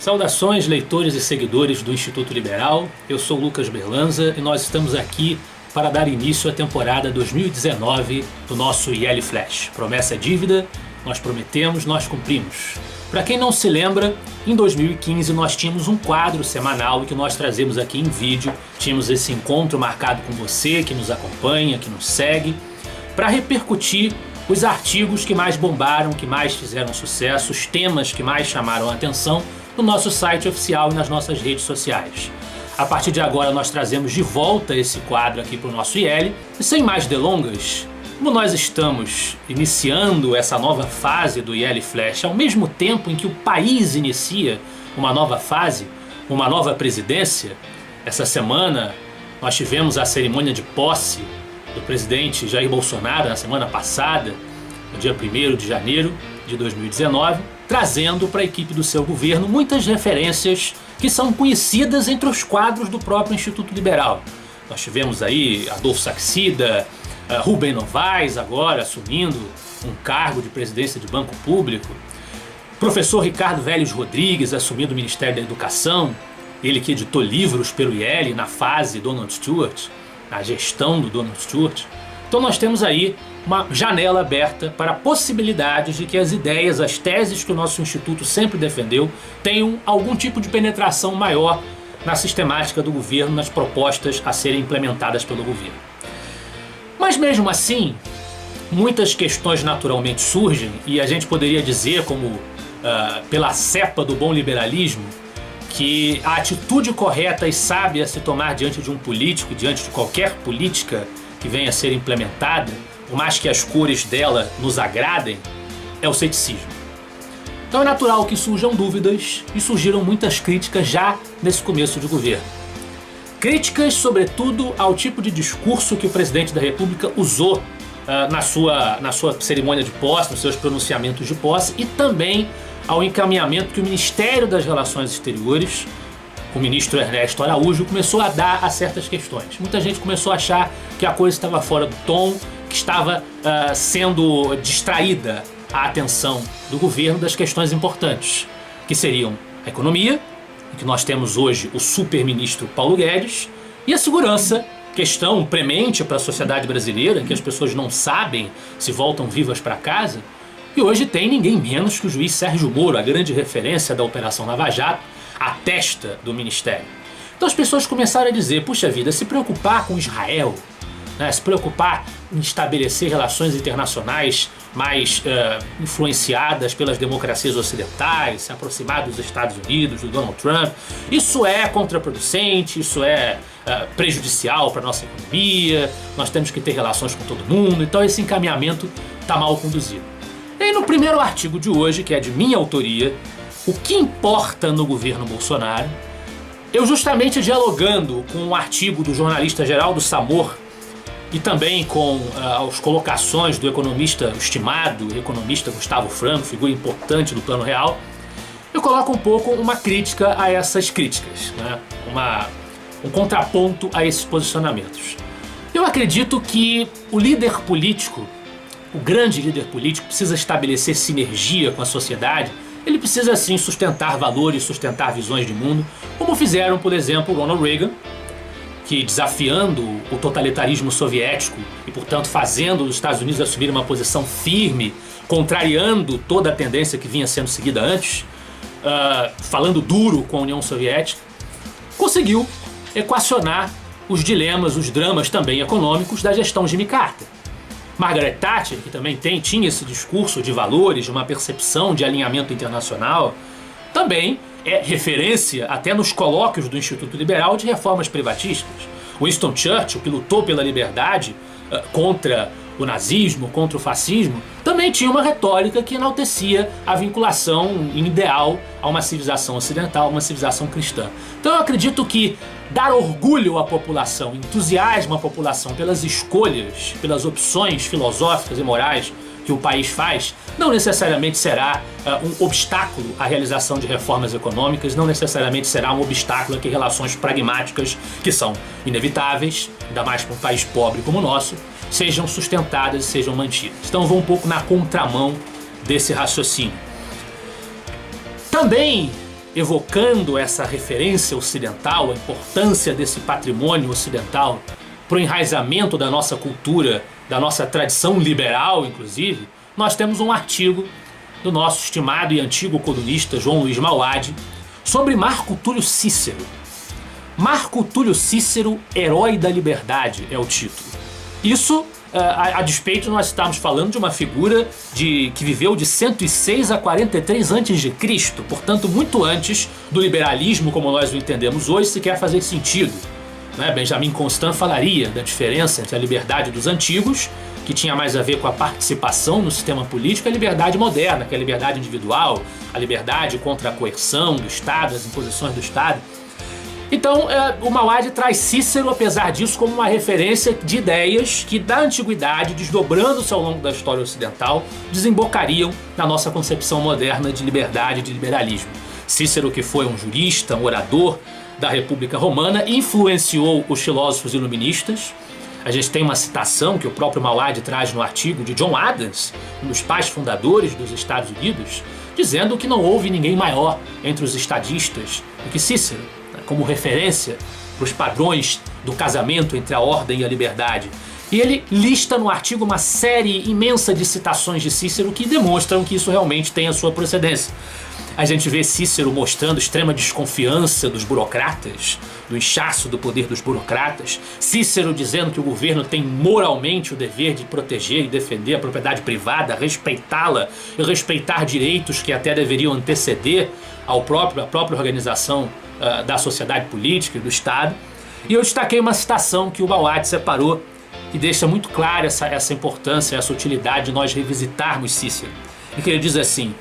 Saudações, leitores e seguidores do Instituto Liberal. Eu sou Lucas Berlanza e nós estamos aqui para dar início à temporada 2019 do nosso IL Flash. Promessa é dívida, nós prometemos, nós cumprimos. Para quem não se lembra, em 2015 nós tínhamos um quadro semanal que nós trazemos aqui em vídeo. Tínhamos esse encontro marcado com você que nos acompanha, que nos segue, para repercutir os artigos que mais bombaram, que mais fizeram sucesso, os temas que mais chamaram a atenção no nosso site oficial e nas nossas redes sociais. A partir de agora nós trazemos de volta esse quadro aqui para o nosso IL. E sem mais delongas, como nós estamos iniciando essa nova fase do IL Flash ao mesmo tempo em que o país inicia uma nova fase, uma nova presidência, essa semana nós tivemos a cerimônia de posse do presidente Jair Bolsonaro na semana passada, no dia 1º de janeiro de 2019, trazendo para a equipe do seu governo muitas referências que são conhecidas entre os quadros do próprio Instituto Liberal. Nós tivemos aí Adolfo Saxida, Rubem Novaes agora assumindo um cargo de presidência de banco público, professor Ricardo Vélez Rodrigues assumindo o Ministério da Educação, ele que editou livros pelo IL na fase Donald Stewart, na gestão do Donald Stewart. Então nós temos aí uma janela aberta para possibilidades de que as ideias, as teses que o nosso instituto sempre defendeu tenham algum tipo de penetração maior na sistemática do governo, nas propostas a serem implementadas pelo governo. Mas mesmo assim, muitas questões naturalmente surgem e a gente poderia dizer, como pela cepa do bom liberalismo, que a atitude correta e sábia a se tomar diante de um político, diante de qualquer política que venha a ser implementada, por mais que as cores dela nos agradem, é o ceticismo. Então é natural que surjam dúvidas e surgiram muitas críticas já nesse começo de governo. Críticas, sobretudo, ao tipo de discurso que o presidente da República usou na sua cerimônia de posse, nos seus pronunciamentos de posse, e também ao encaminhamento que o Ministério das Relações Exteriores, o ministro Ernesto Araújo, começou a dar a certas questões. Muita gente começou a achar que a coisa estava fora do tom, que estava sendo distraída a atenção do governo das questões importantes, que seriam a economia, em que nós temos hoje o super-ministro Paulo Guedes, e a segurança, questão premente para a sociedade brasileira, em que as pessoas não sabem se voltam vivas para casa. E hoje tem ninguém menos que o juiz Sérgio Moro, a grande referência da Operação Lava Jato, a testa do Ministério. Então as pessoas começaram a dizer, puxa vida, se preocupar com Israel, né, se preocupar em estabelecer relações internacionais mais influenciadas pelas democracias ocidentais, se aproximar dos Estados Unidos, do Donald Trump, isso é contraproducente, isso é prejudicial para a nossa economia, nós temos que ter relações com todo mundo, então esse encaminhamento está mal conduzido. E aí no primeiro artigo de hoje, que é de minha autoria, o que importa no governo Bolsonaro, eu justamente dialogando com um artigo do jornalista Geraldo Samor e também com as colocações do economista, o estimado economista Gustavo Franco, figura importante do Plano Real, eu coloco um pouco uma crítica a essas críticas, né? Um contraponto a esses posicionamentos. Eu acredito que o líder político, o grande líder político, precisa estabelecer sinergia com a sociedade. Ele precisa sim sustentar valores, sustentar visões de mundo, como fizeram, por exemplo, Ronald Reagan, que desafiando o totalitarismo soviético e, portanto, fazendo os Estados Unidos assumir uma posição firme, contrariando toda a tendência que vinha sendo seguida antes, falando duro com a União Soviética, conseguiu equacionar os dilemas, os dramas também econômicos da gestão Jimmy Carter. Margaret Thatcher, que também tinha esse discurso de valores, de uma percepção de alinhamento internacional, também é referência até nos colóquios do Instituto Liberal de reformas privatistas. Winston Churchill, que lutou pela liberdade contra o nazismo, contra o fascismo, também tinha uma retórica que enaltecia a vinculação ideal a uma civilização ocidental, uma civilização cristã. Então eu acredito que dar orgulho à população, entusiasmo à população pelas escolhas, pelas opções filosóficas e morais que o país faz, não necessariamente será um obstáculo à realização de reformas econômicas, não necessariamente será um obstáculo a que relações pragmáticas, que são inevitáveis, ainda mais para um país pobre como o nosso, sejam sustentadas e sejam mantidas. Então eu vou um pouco na contramão desse raciocínio. Também evocando essa referência ocidental, a importância desse patrimônio ocidental para o enraizamento da nossa cultura, da nossa tradição liberal, inclusive, nós temos um artigo do nosso estimado e antigo colunista João Luiz Mauad sobre Marco Túlio Cícero. Marco Túlio Cícero, Herói da Liberdade, é o título. Isso a despeito de nós estarmos falando de uma figura que viveu de 106 a 43 a.C., portanto muito antes do liberalismo como nós o entendemos hoje sequer fazer sentido. Benjamin Constant falaria da diferença entre a liberdade dos antigos, que tinha mais a ver com a participação no sistema político, e a liberdade moderna, que é a liberdade individual, a liberdade contra a coerção do Estado, as imposições do Estado. Então, o Mauad traz Cícero, apesar disso, como uma referência de ideias que, da antiguidade, desdobrando-se ao longo da história ocidental, desembocariam na nossa concepção moderna de liberdade e de liberalismo. Cícero, que foi um jurista, um orador da República Romana, influenciou os filósofos iluministas. A gente tem uma citação que o próprio Mauad traz no artigo de John Adams, um dos pais fundadores dos Estados Unidos, dizendo que não houve ninguém maior entre os estadistas do que Cícero, como referência para os padrões do casamento entre a ordem e a liberdade. E ele lista no artigo uma série imensa de citações de Cícero que demonstram que isso realmente tem a sua procedência. A gente vê Cícero mostrando extrema desconfiança dos burocratas, do inchaço do poder dos burocratas. Cícero dizendo que o governo tem moralmente o dever de proteger e defender a propriedade privada, respeitá-la e respeitar direitos que até deveriam anteceder à própria organização da sociedade política e do Estado. E eu destaquei uma citação que o Mauad separou, que deixa muito clara essa importância, essa utilidade de nós revisitarmos Cícero. E que ele diz assim: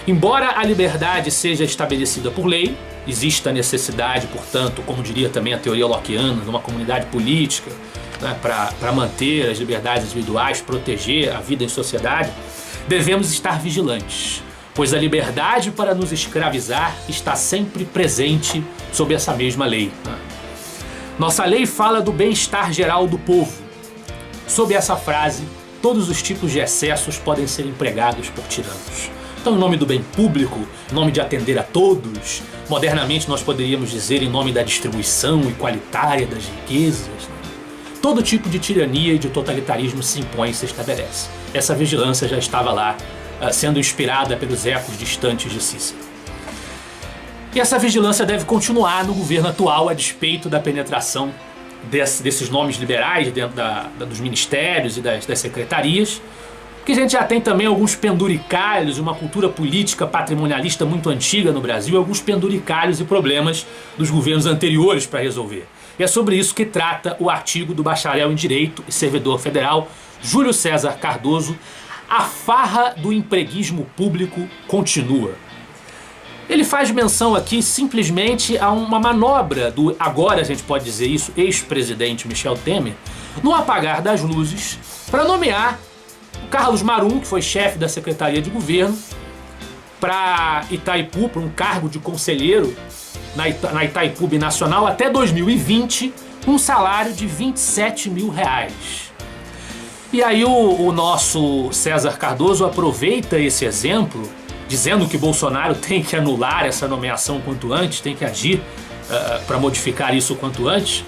embora a liberdade seja estabelecida por lei, existe a necessidade, portanto, como diria também a teoria lockeana, de uma comunidade política, para manter as liberdades individuais, proteger a vida em sociedade, devemos estar vigilantes, pois a liberdade para nos escravizar está sempre presente sob essa mesma lei. Nossa lei fala do bem-estar geral do povo. Sob essa frase, todos os tipos de excessos podem ser empregados por tiranos. Então, em nome do bem público, em nome de atender a todos, modernamente nós poderíamos dizer em nome da distribuição igualitária das riquezas, todo tipo de tirania e de totalitarismo se impõe e se estabelece. Essa vigilância já estava lá, sendo inspirada pelos ecos distantes de Cícero. E essa vigilância deve continuar no governo atual, a despeito da penetração desses nomes liberais dentro dos ministérios e das secretarias, porque a gente já tem também alguns penduricalhos, uma cultura política patrimonialista muito antiga no Brasil, alguns penduricalhos e problemas dos governos anteriores para resolver. E é sobre isso que trata o artigo do bacharel em Direito e servidor federal Júlio César Cardoso. A farra do empreguismo público continua. Ele faz menção aqui simplesmente a uma manobra do, agora a gente pode dizer isso, ex-presidente Michel Temer, no apagar das luzes, para nomear o Carlos Marum, que foi chefe da Secretaria de Governo, para Itaipu, para um cargo de conselheiro na Itaipu Binacional até 2020, um salário de R$27 mil. E aí o nosso César Cardoso aproveita esse exemplo, dizendo que Bolsonaro tem que anular essa nomeação quanto antes, tem que agir para modificar isso o quanto antes,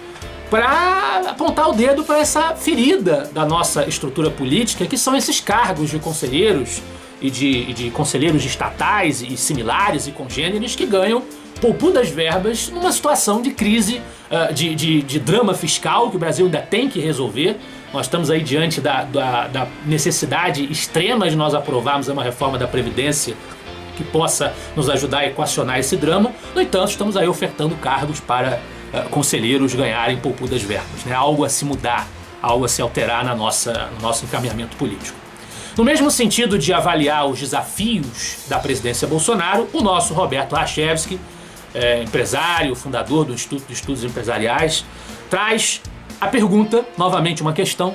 para apontar o dedo para essa ferida da nossa estrutura política, que são esses cargos de conselheiros e de conselheiros estatais e similares e congêneres que ganham poupudas verbas numa situação de crise, de drama fiscal que o Brasil ainda tem que resolver. Nós estamos aí diante da necessidade extrema de nós aprovarmos uma reforma da Previdência que possa nos ajudar a equacionar esse drama. No entanto, estamos aí ofertando cargos para conselheiros ganharem poupudas verbas, né? Algo a se mudar, algo a se alterar no nosso encaminhamento político. No mesmo sentido de avaliar os desafios da presidência Bolsonaro, o nosso Roberto Rachevski, empresário, fundador do Instituto de Estudos Empresariais, traz a pergunta, novamente uma questão: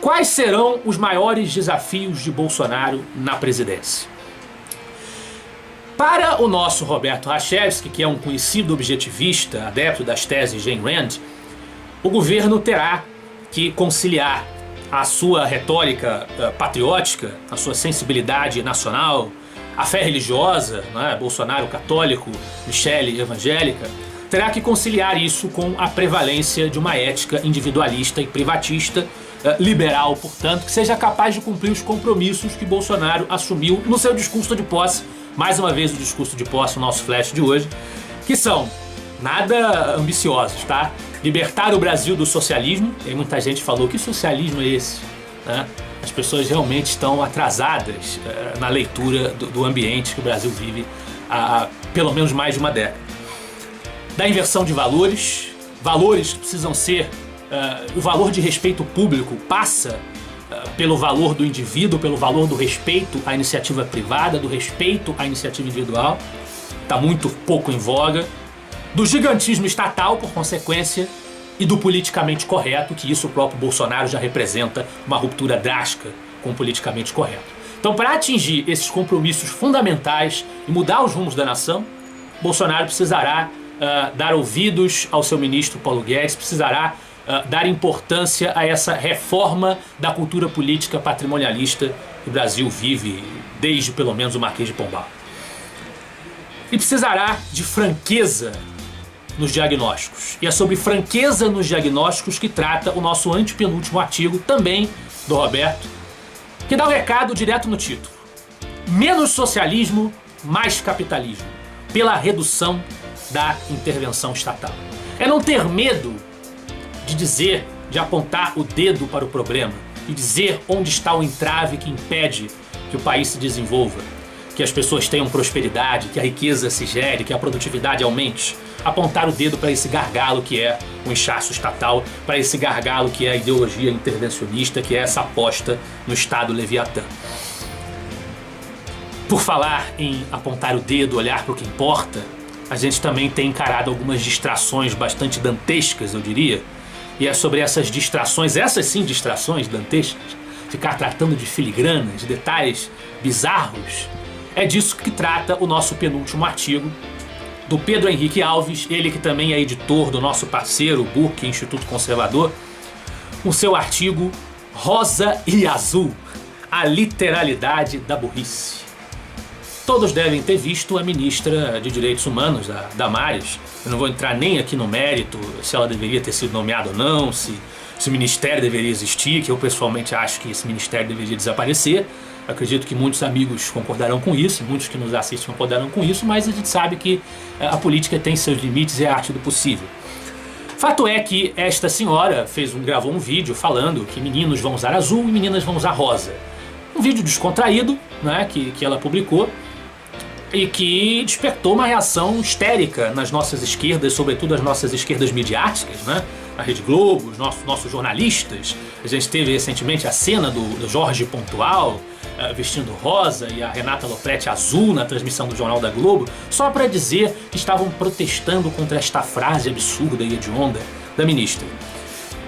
quais serão os maiores desafios de Bolsonaro na presidência? Para o nosso Roberto Rachevski, que é um conhecido objetivista, adepto das teses de Ayn Rand, o governo terá que conciliar a sua retórica patriótica, a sua sensibilidade nacional, a fé religiosa, né, Bolsonaro católico, Michele evangélica, terá que conciliar isso com a prevalência de uma ética individualista e privatista, liberal, portanto, que seja capaz de cumprir os compromissos que Bolsonaro assumiu no seu discurso de posse, mais uma vez o discurso de posse, o nosso flash de hoje, que são nada ambiciosos, tá? Libertar o Brasil do socialismo, e muita gente falou, que socialismo é esse? Né? As pessoas realmente estão atrasadas na leitura do ambiente que o Brasil vive há pelo menos mais de uma década. Da inversão de valores que precisam ser... o valor de respeito público passa pelo valor do indivíduo, pelo valor do respeito à iniciativa privada, do respeito à iniciativa individual. Está muito pouco em voga. Do gigantismo estatal, por consequência, e do politicamente correto, que isso o próprio Bolsonaro já representa uma ruptura drástica com o politicamente correto. Então, para atingir esses compromissos fundamentais e mudar os rumos da nação, Bolsonaro precisará dar ouvidos ao seu ministro Paulo Guedes, precisará dar importância a essa reforma da cultura política patrimonialista que o Brasil vive desde pelo menos o Marquês de Pombal. E precisará de franqueza nos diagnósticos. E é sobre franqueza nos diagnósticos que trata o nosso antepenúltimo artigo, também do Roberto, que dá o recado direto no título. Menos socialismo, mais capitalismo, pela redução da intervenção estatal. É não ter medo de dizer, de apontar o dedo para o problema e dizer onde está o entrave que impede que o país se desenvolva, que as pessoas tenham prosperidade, que a riqueza se gere, que a produtividade aumente. Apontar o dedo para esse gargalo que é o inchaço estatal, para esse gargalo que é a ideologia intervencionista, que é essa aposta no Estado Leviatã. Por falar em apontar o dedo, olhar para o que importa, a gente também tem encarado algumas distrações bastante dantescas, eu diria, e é sobre essas distrações, essas sim distrações dantescas, ficar tratando de filigranas, de detalhes bizarros, é disso que trata o nosso penúltimo artigo, do Pedro Henrique Alves, ele que também é editor do nosso parceiro, Burke, Instituto Conservador, com seu artigo Rosa e Azul, a literalidade da burrice. Todos devem ter visto a ministra de Direitos Humanos, a Damares. Eu não vou entrar nem aqui no mérito se ela deveria ter sido nomeada ou não, se o ministério deveria existir, que eu pessoalmente acho que esse ministério deveria desaparecer. Acredito que muitos amigos concordarão com isso, muitos que nos assistem concordarão com isso, mas a gente sabe que a política tem seus limites e é a arte do possível. Fato é que esta senhora gravou um vídeo falando que meninos vão usar azul e meninas vão usar rosa. Um vídeo descontraído, né, que ela publicou e que despertou uma reação histérica nas nossas esquerdas, sobretudo as nossas esquerdas midiáticas, né? A Rede Globo, os nossos jornalistas. A gente teve recentemente a cena do Jorge Pontual vestindo rosa e a Renata Lopretti azul na transmissão do Jornal da Globo, só para dizer que estavam protestando contra esta frase absurda e hedionda da ministra.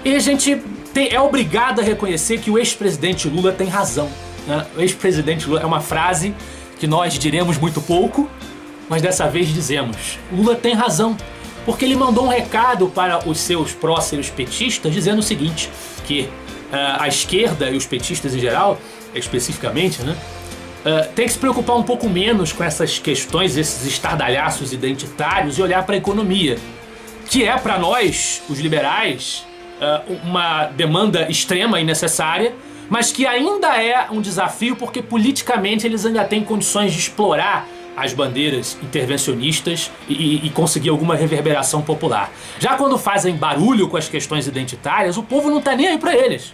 E a gente é obrigado a reconhecer que o ex-presidente Lula tem razão, né? O ex-presidente Lula é uma frase que nós diremos muito pouco, mas dessa vez dizemos. Lula tem razão, porque ele mandou um recado para os seus próceres petistas dizendo o seguinte, que a esquerda e os petistas em geral, especificamente, né, tem que se preocupar um pouco menos com essas questões, esses estardalhaços identitários e olhar para a economia, que é para nós, os liberais, uma demanda extrema e necessária, mas que ainda é um desafio porque politicamente eles ainda têm condições de explorar as bandeiras intervencionistas e conseguir alguma reverberação popular. Já quando fazem barulho com as questões identitárias, o povo não está nem aí para eles.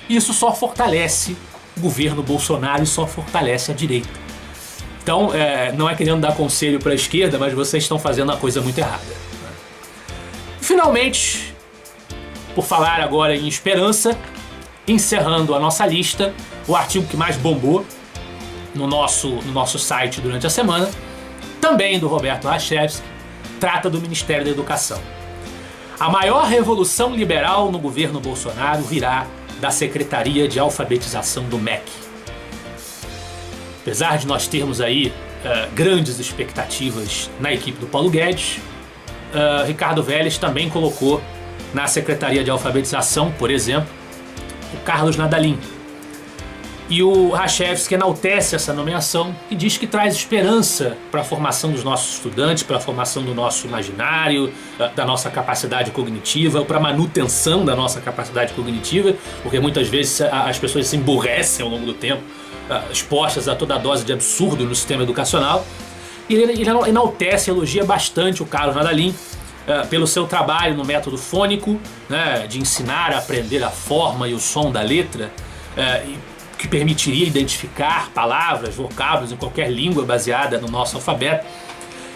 Isso só fortalece o governo Bolsonaro e só fortalece a direita. Então, não é querendo dar conselho para a esquerda, mas vocês estão fazendo a coisa muito errada. Finalmente, por falar agora em esperança, encerrando a nossa lista, o artigo que mais bombou no nosso site durante a semana, também do Roberto Rachevski, trata do Ministério da Educação. A maior revolução liberal no governo Bolsonaro virá da Secretaria de Alfabetização do MEC. Apesar de nós termos aí grandes expectativas na equipe do Paulo Guedes, Ricardo Vélez também colocou na Secretaria de Alfabetização, por exemplo, o Carlos Nadalim. E o Rachevsky enaltece essa nomeação e diz que traz esperança para a formação dos nossos estudantes, para a formação do nosso imaginário, da nossa capacidade cognitiva, para a manutenção da nossa capacidade cognitiva, porque muitas vezes as pessoas se emburrecem ao longo do tempo, expostas a toda a dose de absurdo no sistema educacional. E ele enaltece, elogia bastante o Carlos Nadalim pelo seu trabalho no método fônico, né, de ensinar a aprender a forma e o som da letra, que permitiria identificar palavras, vocábulos em qualquer língua baseada no nosso alfabeto.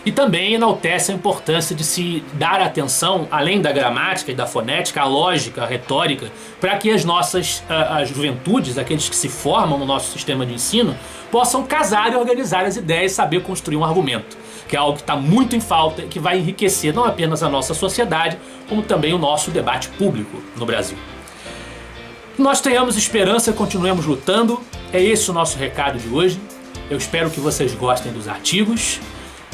E também enaltece a importância de se dar atenção, além da gramática e da fonética, à lógica, à retórica, para que as nossas as juventudes, aqueles que se formam no nosso sistema de ensino, possam casar e organizar as ideias e saber construir um argumento, que é algo que está muito em falta e que vai enriquecer não apenas a nossa sociedade, como também o nosso debate público no Brasil. Nós tenhamos esperança e continuemos lutando. É esse o nosso recado de hoje. Eu espero que vocês gostem dos artigos.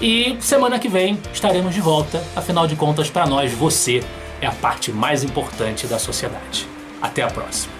E semana que vem estaremos de volta. Afinal de contas, para nós, você é a parte mais importante da sociedade. Até a próxima.